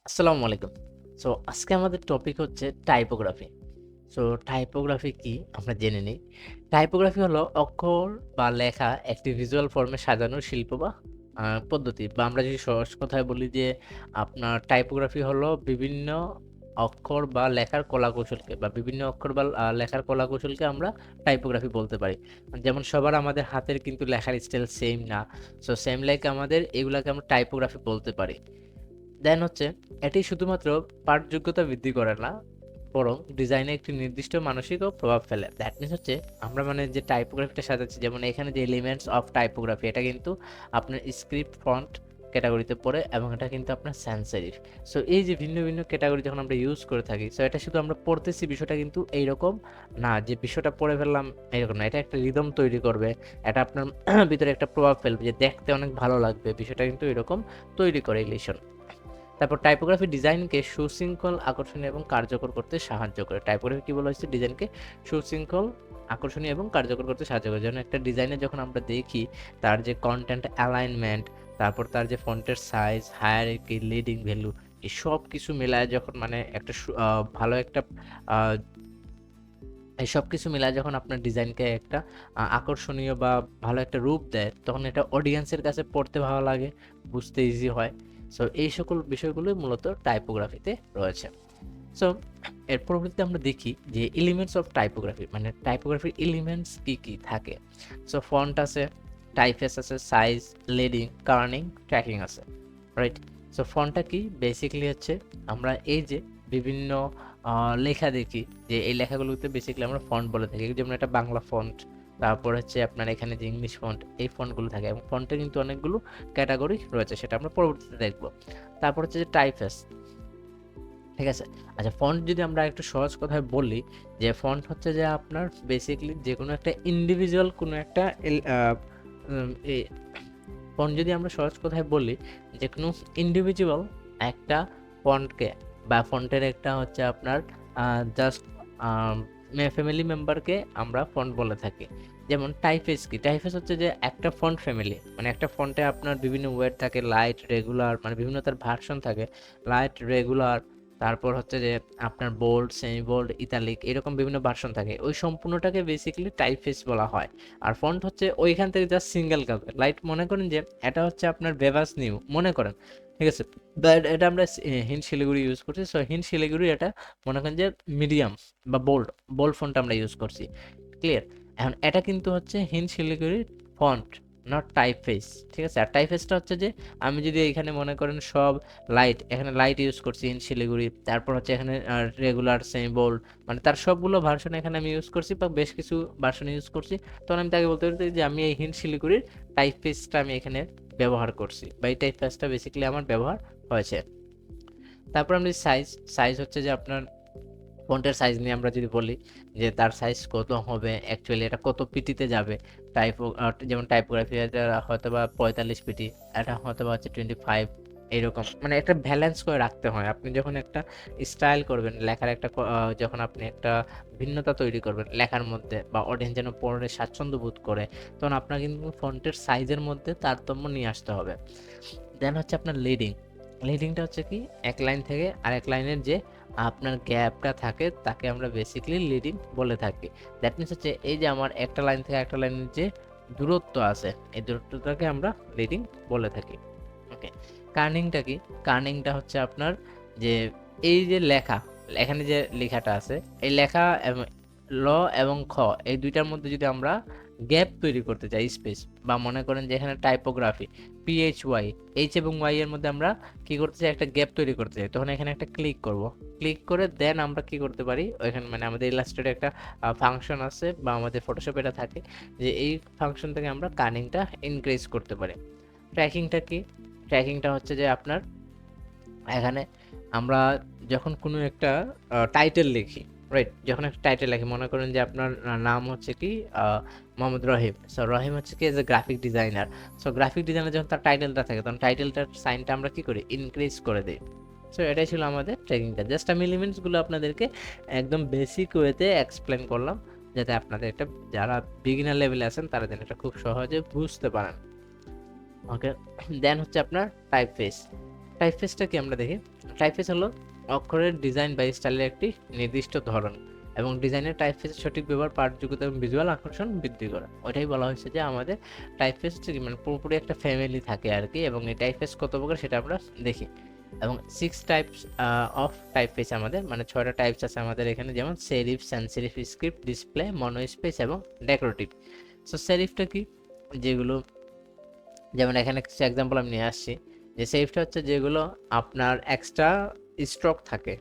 আসসালামু আলাইকুম। সো আজকে আমাদের টপিক হচ্ছে টাইপোগ্রাফি। সো টাইপোগ্রাফি কি আমরা জেনে নিই। টাইপোগ্রাফি হলো অক্ষর বা লেখা একটি ভিজুয়াল ফর্মে সাজানোর শিল্প বা পদ্ধতি, বা আমরা যদি সহজ কথায় বলি যে আপনার টাইপোগ্রাফি হলো বিভিন্ন অক্ষর বা লেখার কলাকৌশলকে, বা বিভিন্ন অক্ষর বা লেখার কলাকৌশলকে আমরা টাইপোগ্রাফি বলতে পারি। যেমন সবার আমাদের হাতের কিন্তু লেখার স্টাইল সেম না। সো সেম লাইক আমাদের এগুলাকে আমরা টাইপোগ্রাফি বলতে পারি। দেন হচ্ছে এটি শুধুমাত্র পাঠযোগ্যতা বৃদ্ধি করে না, বরং ডিজাইনে একটি নির্দিষ্ট মানসিকও প্রভাব ফেলে। দ্যাট মিনস হচ্ছে আমরা মানে যে টাইপোগ্রাফিটা সাজাচ্ছি, যেমন এখানে যে এলিমেন্টস অফ টাইপোগ্রাফি, এটা কিন্তু আপনার স্ক্রিপ্ট ফন্ট ক্যাটাগরিতে পড়ে, এবং এটা কিন্তু আপনার সেন্স সেরিফ। সো এই যে ভিন্ন ভিন্ন ক্যাটাগরি যখন আমরা ইউজ করে থাকি, সো এটা শুধু আমরা পড়তেছি বিষয়টা কিন্তু এইরকম না যে বিষয়টা পড়ে ফেললাম এরকম না, এটা একটা রিদম তৈরি করবে, এটা আপনার ভিতরে একটা প্রভাব ফেলবে যে দেখতে অনেক ভালো লাগবে, বিষয়টা কিন্তু এরকম তৈরি করে ইলিউশন। তারপর টাইপোগ্রাফি ডিজাইনকে সুশৃঙ্খল, আকর্ষণীয় এবং কার্যকর করতে সাহায্য করে। টাইপোগ্রাফি কি বলা হয়েছে? ডিজাইনকে সুশৃঙ্খল, আকর্ষণীয় এবং কার্যকর করতে সাহায্য করে। যেমন একটা ডিজাইনে যখন আমরা দেখি তার যে কনটেন্ট অ্যালাইনমেন্ট, তারপর তার যে ফন্টের সাইজ, হায়ারার্কি, লিডিং ভ্যালু, এই সব কিছু মিলায় যখন মানে একটা ভালো একটা আ এই সবকিছু মিলায় যখন আপনার ডিজাইনকে একটা আকর্ষণীয় বা ভালো একটা রূপ দেয়, তখন এটা অডিয়েন্সের কাছে পড়তে ভালো লাগে, বুঝতে ইজি হয়। সো এই সকল বিষয়গুলোই মূলত টাইপোগ্রাফিতে রয়েছে। সো এর পরবর্তীতে আমরা দেখি যে এলিমেন্টস অফ টাইপোগ্রাফি, মানে টাইপোগ্রাফির এলিমেন্টস কি কি থাকে। সো ফন্ট আছে, টাইপফেস আছে, সাইজ, লেডিং, কার্নিং, ট্র্যাকিং আছে, রাইট? সো ফন্টটা কি? বেসিক্যালি হচ্ছে আমরা এই যে বিভিন্ন লেখা দেখি, যে এই লেখাগুলোতে বেসিক্যালি আমরা ফন্ট বলে থাকি। যেমন এটা বাংলা ফন্ট, তারপর হচ্ছে আপনার এখানে যে ইংলিশ ফন্ট, এই ফন্টগুলো থাকে, এবং ফন্টের কিন্তু অনেকগুলো ক্যাটাগরি রয়েছে, সেটা আমরা পরবর্তীতে দেখব। তারপর হচ্ছে যে টাইপফেস, ঠিক আছে? আচ্ছা, ফন্ট যদি আমরা একটু সহজ কথায় বলি, যে ফন্ট হচ্ছে যে আপনার বেসিক্যালি যেকোনো একটা ইন্ডিভিজুয়াল কোনো একটা এ ফন্ট যদি আমরা সহজ কথায় বলি, যে কোনো ইন্ডিভিজুয়াল একটা ফন্টকে, বা ফন্টের একটা হচ্ছে আপনার জাস্ট ফ্যামিলি মেম্বারকে আমরা ফন্ট বলে থাকি। যেমন টাইপফেস কি? টাইপফেস হচ্ছে যে একটা ফন্ট ফ্যামিলি, মানে একটা ফন্টে আপনার বিভিন্ন ওয়েট থাকে, লাইট, রেগুলার, মানে বিভিন্ন তার ভার্সন থাকে, লাইট, রেগুলার, তারপর হচ্ছে যে আপনার বোল্ড, সেমি বোল্ড, ইতালিক, এরকম বিভিন্ন ভার্সন থাকে। ওই সম্পূর্ণটাকে বেসিক্যালি টাইপফেস বলা হয়। আর ফন্ট হচ্ছে ওইখান থেকে জাস্ট সিঙ্গেল কাউকে, লাইট মনে করেন যে এটা হচ্ছে আপনার বেভাস নিউ মনে করেন, ঠিক আছে? বাট এটা আমরা হিন্ট শিলিগুড়ি ইউজ করছি। সো হিন্ট শিলিগুড়ি এটা মনে করেন যে মিডিয়াম বা বোল্ড, বোল্ড ফন্ট আমরা ইউজ করছি। ক্লিয়ার? এখন এটা কিন্তু হচ্ছে হিন্ট শিলিগুড়ির ফন্ট, নট টাইপফেস, ঠিক আছে? আর টাইপফেসটা হচ্ছে যে আমি যদি এখানে মনে করেন সব লাইট, এখানে লাইট ইউজ করছি হিন্ট শিলিগুড়ি, তারপর হচ্ছে এখানে রেগুলার, সেমি বোল্ড, মানে তার সবগুলো ভার্সন এখানে আমি ইউজ করছি, বা বেশ কিছু ভার্সন ইউজ করছি, তখন আমি তাকে বলতে পারি যে আমি এই হিন্ট শিলিগুড়ির টাইপফেসটা আমি এখানে ব্যবহার করছি, বা এই টাইপফেসটা বেসিক্যালি আমার ব্যবহার হয়েছে। তারপর আমরা সাইজ, সাইজ হচ্ছে যে আপনার ফন্টের সাইজ নিয়ে আমরা যদি বলি যে তার সাইজ কত হবে, অ্যাকচুয়ালি এটা কত পিটিতে যাবে। যেমন টাইপোগ্রাফি এটা হয়তো বা 45 পিটি, এটা হয়তো বা হচ্ছে 25, এইরকম মানে একটা ব্যালেন্স করে রাখতে হয়। আপনি যখন একটা স্টাইল করবেন লেখার, একটা যখন আপনি একটা ভিন্নতা তৈরি করবেন লেখার মধ্যে, বা অডিয়েন্স যেন পড়ে স্বাচ্ছন্দ্য বোধ করে, তখন আপনার কিন্তু ফন্টের সাইজের মধ্যে তারতম্য নিয়ে আসতে হবে। দেন হচ্ছে আপনার লিডিং, লিডিংটা হচ্ছে কি? এক লাইন থেকে আরেক লাইনের যে আপনার গ্যাপটা থাকে, তাকে আমরা বেসিক্যালি লিডিং বলে থাকি। দ্যাট মিনস হচ্ছে এই যে আমার একটা লাইন থেকে একটা লাইনের যে দূরত্ব আছে, এই দূরত্বটাকে আমরা লিডিং বলে থাকি। ওকে। কার্নিংটা কি? কার্নিংটা হচ্ছে আপনার যে এই যে লেখা, এখানে যে লেখাটা আছে, এই লেখা এবং ল এবং খ, এই দুইটার মধ্যে যদি আমরা গ্যাপ তৈরি করতে চাই, স্পেস, বা মনে করেন যে এখানে টাইপোগ্রাফি, PHY, এইচ এবং ওয়াই এর মধ্যে আমরা কি করতে চাই? একটা গ্যাপ তৈরি করতে চাই, তখন এখানে একটা ক্লিক করব। ক্লিক করে দেন আমরা কি করতে পারি? ওইখানে মানে আমাদের ইলাস্ট্রেটে একটা ফাংশন আছে, বা আমাদের ফটোশপে এটা থাকে, যে এই ফাংশন থেকে আমরা কার্নিংটা ইনক্রিজ করতে পারি। ট্র্যাকিংটা কি? ট্র্যাকিংটা হচ্ছে যে আপনার এখানে আমরা যখন কোনো একটা টাইটেল লিখি, রাইট? যখন একটা টাইটেল লিখি, মনে করেন যে আপনার নাম হচ্ছে কি মোহাম্মদ রহিম। সো রহিম হচ্ছে কি as a graphic designer. So graphic designer যখন তার টাইটেলটা থাকে, তখন টাইটেলটার সাইনটা আমরা কি করি? ইনক্রিজ করে দিই। সো এটাই ছিল আমাদের ট্র্যাকিংটা। জাস্ট আমি এলিমেন্টসগুলো আপনাদেরকে একদম বেসিক ওয়েতে এক্সপ্লেন করলাম, যাতে আপনাদের একটা, যারা বিগিনার লেভেলে আছেন তারা যেন এটা খুব সহজে বুঝতে পারেন। ওকে। দেন হচ্ছে আপনার টাইপফেস। টাইপফেসটা কি আমরা দেখি। টাইপফেস হলো অক্ষরের ডিজাইন বা স্টাইলের একটি নির্দিষ্ট ধরন, এবং ডিজাইনের টাইপফেসের সঠিক ব্যবহার পাঠযোগ্যতা এবং ভিজুয়াল আকর্ষণ বৃদ্ধি করা। ওইটাই বলা হয়েছে যে আমাদের টাইপফেস হচ্ছে কি, মানে পুরোপুরি একটা ফ্যামিলি থাকে আর কি, এবং এই টাইপফেস কত প্রকার সেটা আমরা দেখি। এবং 6 টাইপস অফ টাইপফেস আমাদের, মানে 6টা টাইপস আছে আমাদের এখানে, যেমন সেরিফ, সান সেরিফ, স্ক্রিপ্ট, ডিসপ্লে, মনোস্পেস এবং ডেকোরেটিভ। সো সেরিফটা কি, যেগুলো যেমন এখানে কিছু এক্সাম্পল আমি নিয়ে আসছি, যে সেরিফটা হচ্ছে যেগুলো আপনার এক্সট্রা স্ট্রোক থাকে,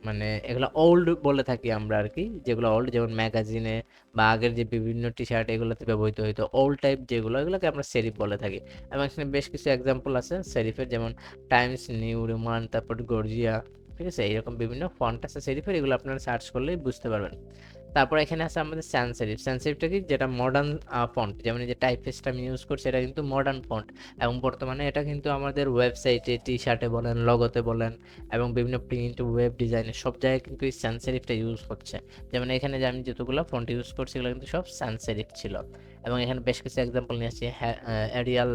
মানে এগুলো ওল্ড বলে থাকি আমরা আর কি, যেগুলো ওল্ড, যেমন ম্যাগাজিনে বা আগের যে বিভিন্ন টি শার্ট এগুলোতে ব্যবহৃত হইতো ওল্ড টাইপ যেগুলো, এগুলোকে আমরা সেরিফ বলে থাকি। এবং এখানে বেশ কিছু এক্সাম্পল আছে সেরিফের, যেমন টাইমস নিউ রোমান, তারপর গর্জিয়া, ঠিক আছে, এইরকম বিভিন্ন ফন্ট আছে সেরিফের, এগুলো আপনারা সার্চ করলেই বুঝতে পারবেন। তারপর এখানে আছে আমাদের স্যান্স সেরিফ। স্যান্স সেরিফটা কি, যেটা মডার্ন ফন্ট, যেমন এই যে টাইপফেসটা আমি ইউজ করছি এটা কিন্তু মডার্ন ফন্ট, এবং বর্তমানে এটা কিন্তু আমাদের ওয়েবসাইটে, টি শার্টে বলেন, লগোতে বলেন, এবং বিভিন্ন প্রিন্ট, ওয়েব ডিজাইনে সব জায়গায় কিন্তু এই স্যান্স সেরিফটা ইউজ হচ্ছে। যেমন এখানে যে আমি যতগুলো ফন্ট ইউজ করছি এগুলো কিন্তু সব স্যান্স সেরিফ ছিল। এবং এখানে বেশ কিছু এক্সাম্পল নিয়ে আসছি, এরিয়াল,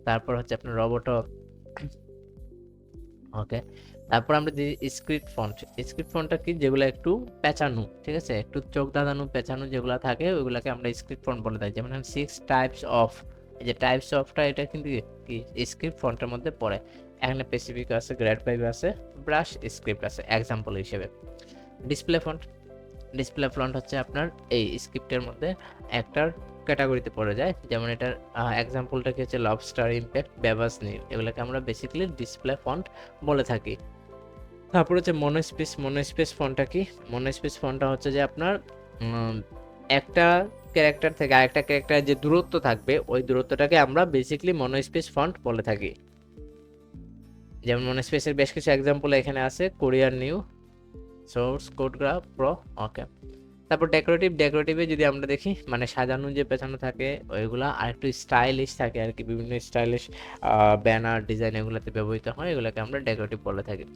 তারপর হচ্ছে আপনার রোবোটো, ওকে। তারপর আমরা যে স্ক্রিপ্ট ফন্ট, স্ক্রিপ্ট ফন্টটা কি, যেগুলো একটু পেঁচানো, ঠিক আছে, একটু চোখ দাঁড়ানো পেঁচানো যেগুলো থাকে ওইগুলোকে আমরা স্ক্রিপ্ট ফন্ট বলে থাকি। যেমন 6 টাইপস অফ, এই যে টাইপস অফটা এটা কিন্তু কি স্ক্রিপ্ট ফন্টের মধ্যে পড়ে। এখানে স্পেসিফিক আছে, গ্রেড 5 আছে, ব্রাশ স্ক্রিপ্ট আছে এক্সাম্পল হিসেবে। ডিসপ্লে ফন্ট, ডিসপ্লে ফন্ট হচ্ছে আপনার এই স্ক্রিপ্টের মধ্যে একটার ক্যাটাগরিতে পড়ে যায়, যেমন এটার এক্সাম্পলটা কি হচ্ছে লবস্টার, ইম্প্যাক্ট, বেবাস নিউ, এগুলোকে আমরা বেসিক্যালি ডিসপ্লে ফন্ট বলে থাকি। তারপর হচ্ছে মনোস্পেস। মনোস্পেস ফন্টটা কি, মনোস্পেস ফন্টটা হচ্ছে যে আপনার একটা ক্যারেক্টার থেকে আরেকটা ক্যারেক্টারের যে দূরত্ব থাকবে ওই দূরত্বটাকে আমরা বেসিক্যালি মনোস্পেস ফন্ট বলে থাকি। যেমন মনোস্পেসের বেশ কিছু এক্সাম্পল এখানে আছে, Korean new, source code graph pro, okay. তারপর ডেকোরেটিভ, ডেকোরেটিভে যদি আমরা দেখি, মানে সাজানো যে পেছানো থাকে ওইগুলা আর একটু স্টাইলিশ থাকে আর কি, বিভিন্ন স্টাইলিশ ব্যানার ডিজাইন এগুলোতে ব্যবহৃত হয়, এগুলোকে আমরা ডেকোরেটিভ বলে থাকি।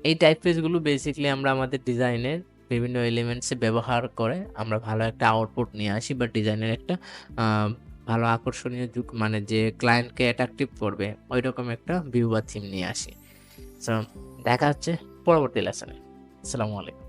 এই টাইপফেসগুলো বেসিক্যালি আমরা আমাদের ডিজাইনের বিভিন্ন এলিমেন্টসে ব্যবহার করে আমরা ভালো একটা আউটপুট নিয়ে আসি, বা ডিজাইনের একটা ভালো আকর্ষণীয় যুগ, মানে যে ক্লায়েন্টকে অ্যাট্রাকটিভ করবে ওই রকম একটা ভিউ বা থিম নিয়ে আসি। সো দেখা হচ্ছে পরবর্তী লেসনে। আসসালামু আলাইকুম।